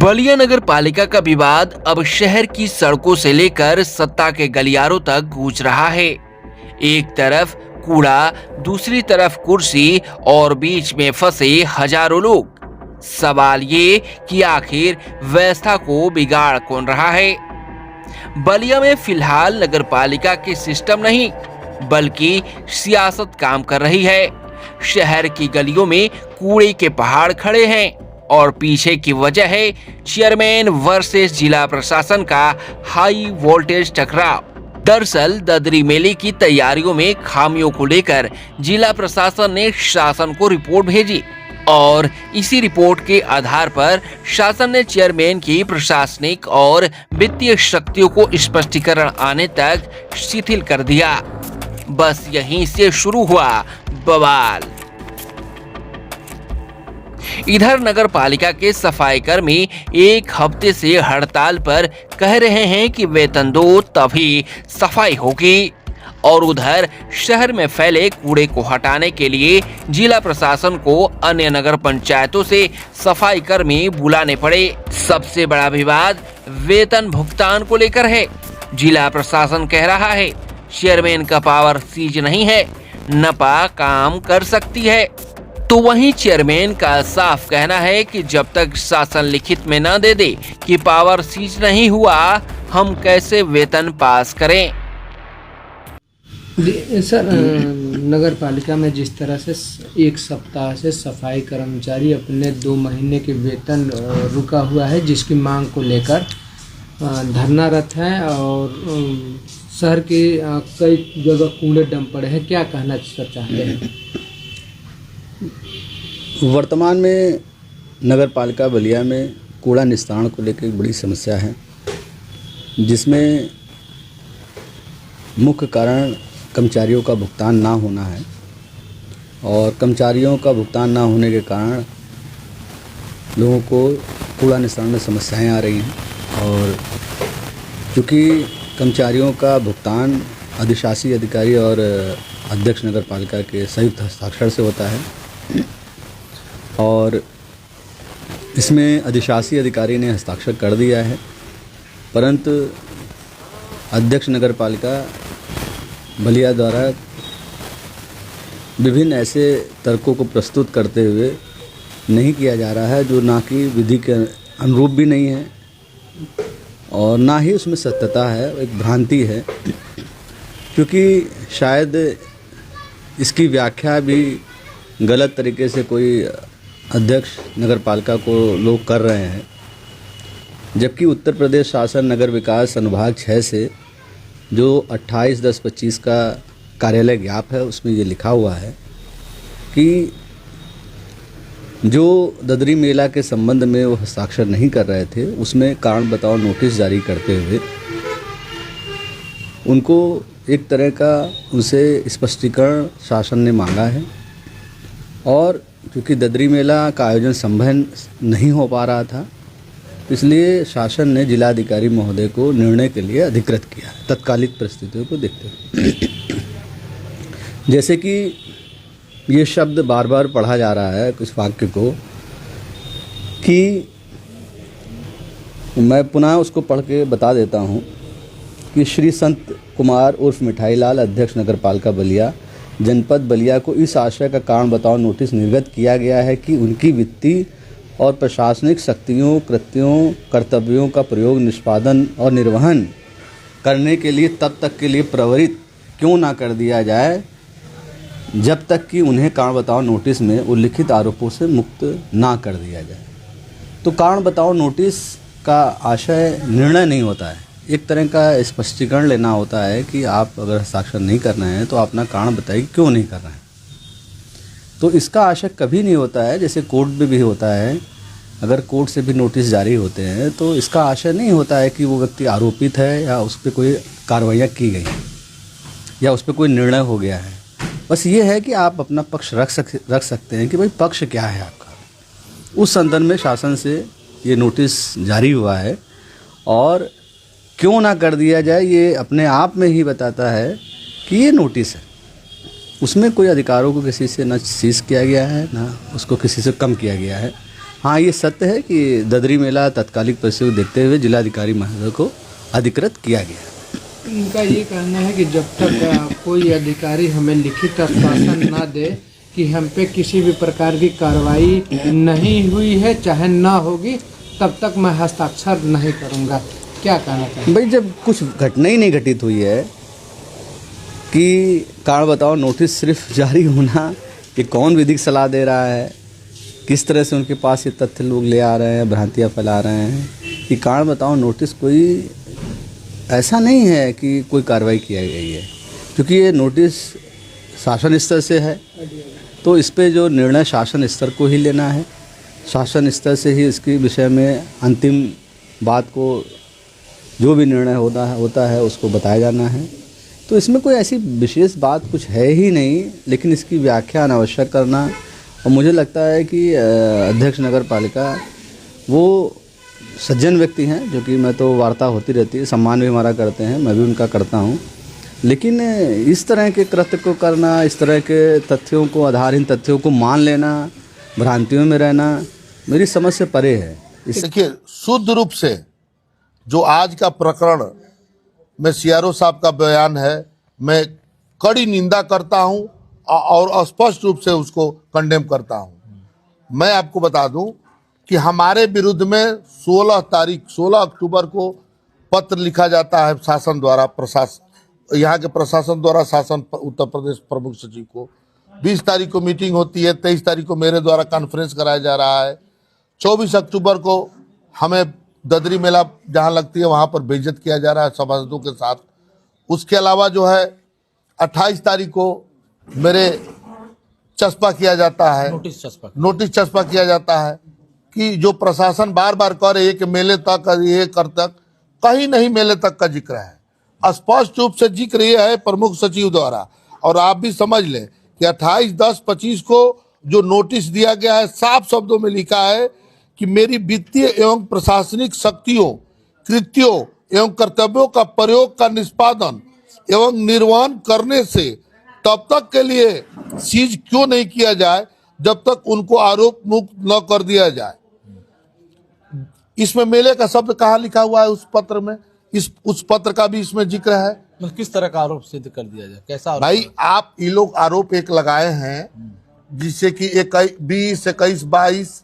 बलिया नगर पालिका का विवाद अब शहर की सड़कों से लेकर सत्ता के गलियारों तक गूंज रहा है। एक तरफ कूड़ा, दूसरी तरफ कुर्सी और बीच में फंसे हजारों लोग। सवाल ये कि आखिर व्यवस्था को बिगाड़ कौन रहा है। बलिया में फिलहाल नगर पालिका के सिस्टम नहीं बल्कि सियासत काम कर रही है। शहर की गलियों में कूड़े के पहाड़ खड़े हैं और पीछे की वजह है चेयरमैन वर्सेस जिला प्रशासन का हाई वोल्टेज टकराव। दरअसल ददरी मेले की तैयारियों में खामियों को लेकर जिला प्रशासन ने शासन को रिपोर्ट भेजी और इसी रिपोर्ट के आधार पर शासन ने चेयरमैन की प्रशासनिक और वित्तीय शक्तियों को स्पष्टीकरण आने तक शिथिल कर दिया। बस यहीं से शुरू हुआ बवाल। इधर नगर पालिका के सफाई कर्मी एक हफ्ते से हड़ताल पर कह रहे हैं कि वेतन दो तभी सफाई होगी, और उधर शहर में फैले कूड़े को हटाने के लिए जिला प्रशासन को अन्य नगर पंचायतों से सफाई कर्मी बुलाने पड़े। सबसे बड़ा विवाद वेतन भुगतान को लेकर है। जिला प्रशासन कह रहा है चेयरमैन का पावर सीज नहीं है, नपा काम कर सकती है, तो वहीं चेयरमैन का साफ कहना है कि जब तक शासन लिखित में न दे दे कि पावर सीज नहीं हुआ, हम कैसे वेतन पास करें। सर, नगर पालिका में जिस तरह से एक सप्ताह से सफाई कर्मचारी अपने 2 महीने के वेतन रुका हुआ है, जिसकी मांग को लेकर धरनारत हैं और शहर के कई जगह कूड़े डंप पड़े हैं, क्या कहना चाहते हैं? वर्तमान में नगर पालिका बलिया में कूड़ा निस्तारण को लेकर एक बड़ी समस्या है, जिसमें मुख्य कारण कर्मचारियों का भुगतान ना होना है। और कर्मचारियों का भुगतान ना होने के कारण लोगों को कूड़ा निस्तारण में समस्याएं आ रही हैं। और चूँकि कर्मचारियों का भुगतान अधिशासी अधिकारी और अध्यक्ष नगर पालिका के संयुक्त हस्ताक्षर से होता है, और इसमें अधिशासी अधिकारी ने हस्ताक्षर कर दिया है, परंतु अध्यक्ष नगर पालिका बलिया द्वारा विभिन्न ऐसे तर्कों को प्रस्तुत करते हुए नहीं किया जा रहा है, जो ना कि विधि के अनुरूप भी नहीं है और ना ही उसमें सत्यता है, एक भ्रांति है। क्योंकि शायद इसकी व्याख्या भी गलत तरीके से कोई अध्यक्ष नगर पालिका को लोग कर रहे हैं, जबकि उत्तर प्रदेश शासन नगर विकास अनुभाग 6 से जो 28/10/25 का कार्यालय ज्ञाप है, उसमें ये लिखा हुआ है कि जो ददरी मेला के संबंध में वो हस्ताक्षर नहीं कर रहे थे, उसमें कारण बताओ नोटिस जारी करते हुए उनको एक तरह का उनसे स्पष्टीकरण शासन ने मांगा है। और क्योंकि ददरी मेला का आयोजन संभव नहीं हो पा रहा था, इसलिए शासन ने जिलाधिकारी महोदय को निर्णय के लिए अधिकृत किया है, तत्कालिक परिस्थितियों को देखते हुए। जैसे कि ये शब्द बार बार पढ़ा जा रहा है इस वाक्य को, कि मैं पुनः उसको पढ़ के बता देता हूँ कि श्री संत कुमार उर्फ मिठाई लाल, अध्यक्ष नगर पालिका बलिया, जनपद बलिया को इस आशय का कारण बताओ नोटिस निर्गत किया गया है कि उनकी वित्तीय और प्रशासनिक शक्तियों, कृत्यों, कर्तव्यों का प्रयोग, निष्पादन और निर्वहन करने के लिए तब तक के लिए प्रवृत्त क्यों ना कर दिया जाए जब तक कि उन्हें कारण बताओ नोटिस में उल्लिखित आरोपों से मुक्त ना कर दिया जाए। तो कारण बताओ नोटिस का आशय निर्णय नहीं होता है, एक तरह का स्पष्टीकरण लेना होता है कि आप अगर हस्ताक्षर नहीं करना है तो अपना कारण बताइए क्यों नहीं कर रहे हैं। तो इसका आशय कभी नहीं होता है, जैसे कोर्ट में भी होता है, अगर कोर्ट से भी नोटिस जारी होते हैं तो इसका आशय नहीं होता है कि वो व्यक्ति आरोपित है या उस पर कोई कार्रवाइयाँ की गई या उस पर कोई निर्णय हो गया है। बस ये है कि आप अपना पक्ष रख सकते हैं कि भाई पक्ष क्या है आपका। उस संदर्भ में शासन से ये नोटिस जारी हुआ है, और क्यों ना कर दिया जाए ये अपने आप में ही बताता है कि ये नोटिस है, उसमें कोई अधिकारों को किसी से न सीज किया गया है, ना उसको किसी से कम किया गया है। हाँ, ये सत्य है कि ददरी मेला तात्कालिक परिस्थिति को देखते हुए जिलाधिकारी महोदय को अधिकृत किया गया। इनका ये कहना है कि जब तक कोई अधिकारी हमें लिखित आश्वासन ना दे कि हम पे किसी भी प्रकार की कार्रवाई नहीं हुई है, चाहे ना होगी, तब तक मैं हस्ताक्षर नहीं करूंगा। क्या कहना चाहिए भाई, जब कुछ घटना ही नहीं घटित हुई है कि कारण बताओ नोटिस सिर्फ जारी होना, कि कौन विधिक सलाह दे रहा है, किस तरह से उनके पास ये तथ्य लोग ले आ रहे हैं, भ्रांतियाँ फैला रहे हैं, कि कारण बताओ नोटिस कोई ऐसा नहीं है कि कोई कार्रवाई किया गई है, क्योंकि ये नोटिस शासन स्तर से है, तो इस पे जो निर्णय शासन स्तर को ही लेना है। शासन स्तर से ही इसके विषय में अंतिम बात को जो भी निर्णय होता है उसको बताया जाना है। तो इसमें कोई ऐसी विशेष बात कुछ है ही नहीं, लेकिन इसकी व्याख्या अनावश्यक करना, और मुझे लगता है कि अध्यक्ष नगर पालिका वो सज्जन व्यक्ति हैं, जो कि मैं तो वार्ता होती रहती है, सम्मान भी हमारा करते हैं, मैं भी उनका करता हूं, लेकिन इस तरह के कृत्य को करना, इस तरह के तथ्यों को, आधारहीन तथ्यों को मान लेना, भ्रांतियों में रहना मेरी समझ से परे है। देखिए, शुद्ध रूप से जो आज का प्रकरण में सीआरओ साहब का बयान है, मैं कड़ी निंदा करता हूं और स्पष्ट रूप से उसको कंडेम करता हूं। मैं आपको बता दूं कि हमारे विरुद्ध में 16 अक्टूबर को पत्र लिखा जाता है शासन द्वारा, यहाँ के प्रशासन द्वारा शासन उत्तर प्रदेश प्रमुख सचिव को। 20 तारीख को मीटिंग होती है, 23 तारीख को मेरे द्वारा कॉन्फ्रेंस कराया जा रहा है। 24 अक्टूबर को हमें ददरी मेला जहाँ लगती है वहाँ पर बेइज्जत किया जा रहा है सभासदों के साथ। उसके अलावा जो है 28 तारीख को मेरे चस्पा किया जाता है, नोटिस चस्पा किया जाता है कि जो प्रशासन बार बार कह रही है कि मेले तक, ये कर तक, कहीं नहीं मेले तक का जिक्र है। स्पष्ट रूप से जिक्र ये है प्रमुख सचिव द्वारा, और आप भी समझ लें कि 28/10/25 को जो नोटिस दिया गया है, साफ शब्दों में लिखा है कि मेरी वित्तीय एवं प्रशासनिक शक्तियों, कृत्यों एवं कर्तव्यों का प्रयोग का निष्पादन एवं निर्वहन करने से तब तक के लिए सीज क्यों नहीं किया जाए जब तक उनको आरोप मुक्त न कर दिया जाए। इसमें मेले का शब्द कहाँ लिखा हुआ है उस पत्र में? उस पत्र का भी इसमें जिक्र है। किस तरह का आरोप सिद्ध कर दिया जाए, कैसा आरोप? भाई, आप ये लोग आरोप एक लगाए हैं जिससे कि 20, 21, 22,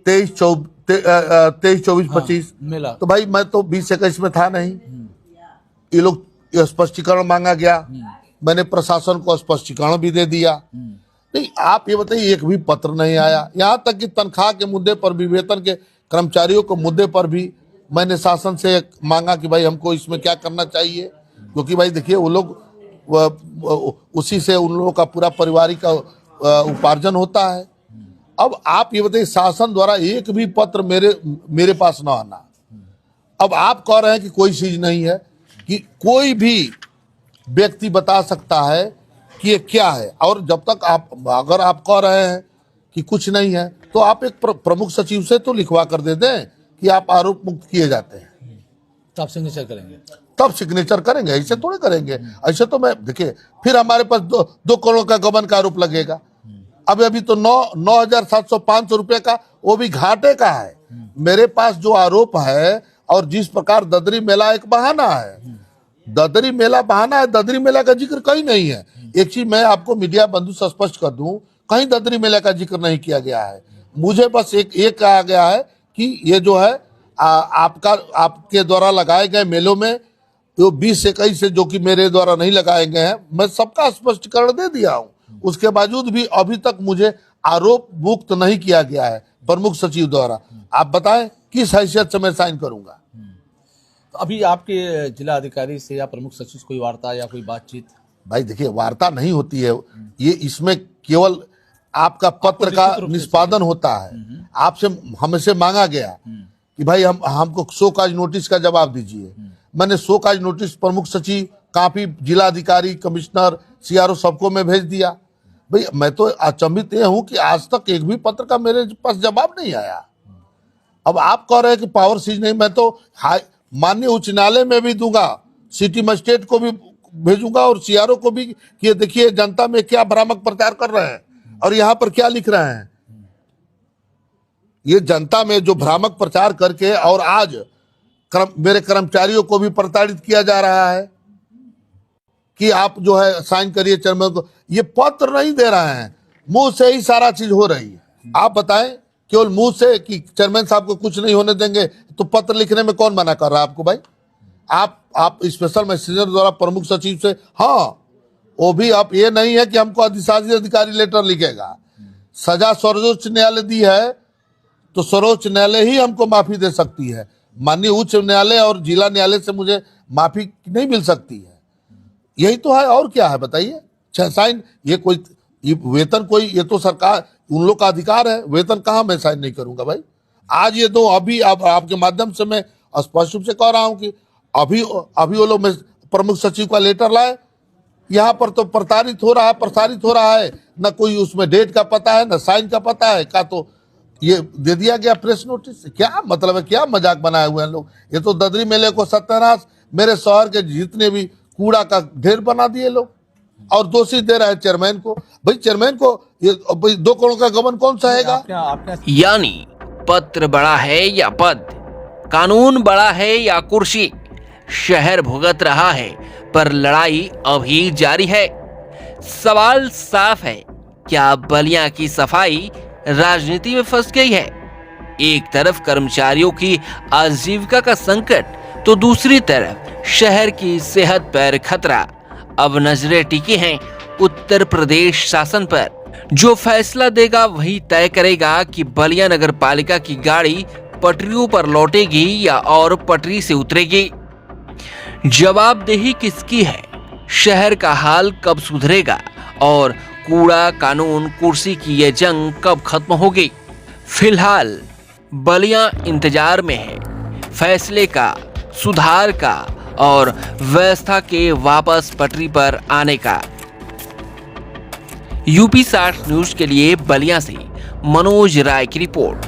23, 24, 25 मिला, तो भाई मैं तो 20-21 में था नहीं। ये लोग स्पष्टीकरण मांगा गया, मैंने प्रशासन को स्पष्टीकरण भी दे दिया। नहीं, आप ये बताइए, एक भी पत्र नहीं आया। यहाँ तक कि तनख्वाह के मुद्दे पर भी, वेतन के कर्मचारियों के मुद्दे पर भी मैंने शासन से मांगा कि भाई हमको इसमें क्या करना चाहिए, क्योंकि भाई देखिए वो लोग उसी से उन लोगों का पूरा पारिवारिक उपार्जन होता है। अब आप ये बताइए, शासन द्वारा एक भी पत्र मेरे पास ना आना। अब आप कह रहे हैं कि कोई चीज नहीं है, कि कोई भी व्यक्ति बता सकता है कि ये क्या है, और जब तक अगर आप कह रहे हैं कि कुछ नहीं है, तो आप एक प्रमुख सचिव से तो लिखवा कर दे दें कि आप आरोप मुक्त किए जाते हैं, तब सिग्नेचर करेंगे, तब सिग्नेचर करेंगे। ऐसे थोड़े करेंगे। ऐसे तो मैं देखिए, फिर हमारे पास 2 करोड़ का गबन का आरोप लगेगा। अभी तो 9,700-500 रुपए का, वो भी घाटे का है। मेरे पास जो आरोप है, और जिस प्रकार ददरी मेला एक बहाना है, ददरी मेला बहाना है, ददरी मेला का जिक्र कहीं नहीं है। एक चीज मैं आपको मीडिया बंधु से स्पष्ट कर दूं, कहीं ददरी मेला का जिक्र नहीं किया गया है। मुझे बस एक कहा गया है कि ये जो है आपके द्वारा लगाए गए मेलों में जो 20 से 21 से, जो कि मेरे द्वारा नहीं लगाए गए हैं, मैं सबका स्पष्टीकरण दे दिया हूं। उसके बावजूद भी अभी तक मुझे आरोप मुक्त नहीं किया गया है प्रमुख सचिव द्वारा। आप बताएं किस हैसियत से मैं साइन करूंगा? तो अभी आपके जिला अधिकारी से या प्रमुख सचिव से कोई वार्ता या कोई बातचीत? भाई देखिए, वार्ता नहीं होती है ये, इसमें केवल आपका पत्र का निष्पादन होता है। आपसे हमसे मांगा गया कि भाई हमको शो काज नोटिस का जवाब दीजिए। मैंने शो काज नोटिस प्रमुख सचिव, काफी जिला अधिकारी, कमिश्नर, सीआरओ सबको मैं भेज दिया। भाई मैं तो अचंभित ये हूं कि आज तक एक भी पत्र का मेरे पास जवाब नहीं आया। अब आप कह रहे हैं कि पावर सीज नहीं, मैं तो माननीय उच्च न्यायालय में भी दूंगा, सिटी मजिस्ट्रेट को भी भेजूंगा और सीआरओ को भी कि देखिए जनता में क्या भ्रामक प्रचार कर रहे हैं और यहाँ पर क्या लिख रहे हैं। ये जनता में जो भ्रामक प्रचार करके और आज मेरे कर्मचारियों को भी प्रताड़ित किया जा रहा है कि आप जो है साइन करिए चेयरमैन को, ये पत्र नहीं दे रहे हैं, मुंह से ही सारा चीज हो रही है। आप बताएं, केवल मुंह से कि चेयरमैन साहब को कुछ नहीं होने देंगे, तो पत्र लिखने में कौन मना कर रहा है आपको भाई? आप स्पेशल मैसेंजर द्वारा प्रमुख सचिव से, हाँ वो भी आप, ये नहीं है कि हमको अधिशासी अधिकारी लेटर लिखेगा। सजा सर्वोच्च न्यायालय दी है तो सर्वोच्च न्यायालय ही हमको माफी दे सकती है। माननीय उच्च न्यायालय और जिला न्यायालय से मुझे माफी नहीं मिल सकती है। यही तो है, और क्या है बताइए? 6 साइन, ये कोई वेतन कोई, ये तो सरकार उन लोग का अधिकार है, वेतन कहाँ मैं साइन नहीं करूंगा भाई? आज ये दो अभी आपके माध्यम से मैं स्पष्ट रूप से कह रहा हूं कि अभी वो लोग प्रमुख सचिव का लेटर लाए, यहाँ पर तो प्रसारित हो रहा है, न कोई उसमें डेट का पता है, न साइन का पता है, का तो ये दे दिया गया प्रेस नोटिस। क्या मतलब है? क्या मजाक बनाए हुए हैं लोग? ये तो ददरी मेले को सत्यानाश, मेरे शहर के जितने भी कूड़ा का ढेर बना दिए लोग, और दोषी दे रहे हैं चेयरमैन को। भाई चेयरमैन को ये 2 करोड़ का गबन कौन सहेगा? यानी पत्र बड़ा है या पद, कानून बड़ा है या कुर्सी, शहर भुगत रहा है पर लड़ाई अभी जारी है। सवाल साफ है, क्या बलिया की सफाई राजनीति में फंस गई है? एक तरफ कर्मचारियों की आजीविका का संकट, तो दूसरी तरफ शहर की सेहत पर खतरा। अब नजरें टिकी हैं उत्तर प्रदेश शासन पर। जो फैसला देगा वही तय करेगा कि बलिया नगर पालिका की गाड़ी पटरियों पर लौटेगी या और पटरी से उतरेगी। जवाबदेही किसकी है? शहर का हाल कब सुधरेगा और कूड़ा कानून कुर्सी की ये जंग कब खत्म होगी? फिलहाल बलिया इंतजार में है फैसले का, सुधार का और व्यवस्था के वापस पटरी पर आने का। यूपी 60 न्यूज के लिए बलिया से मनोज राय की रिपोर्ट।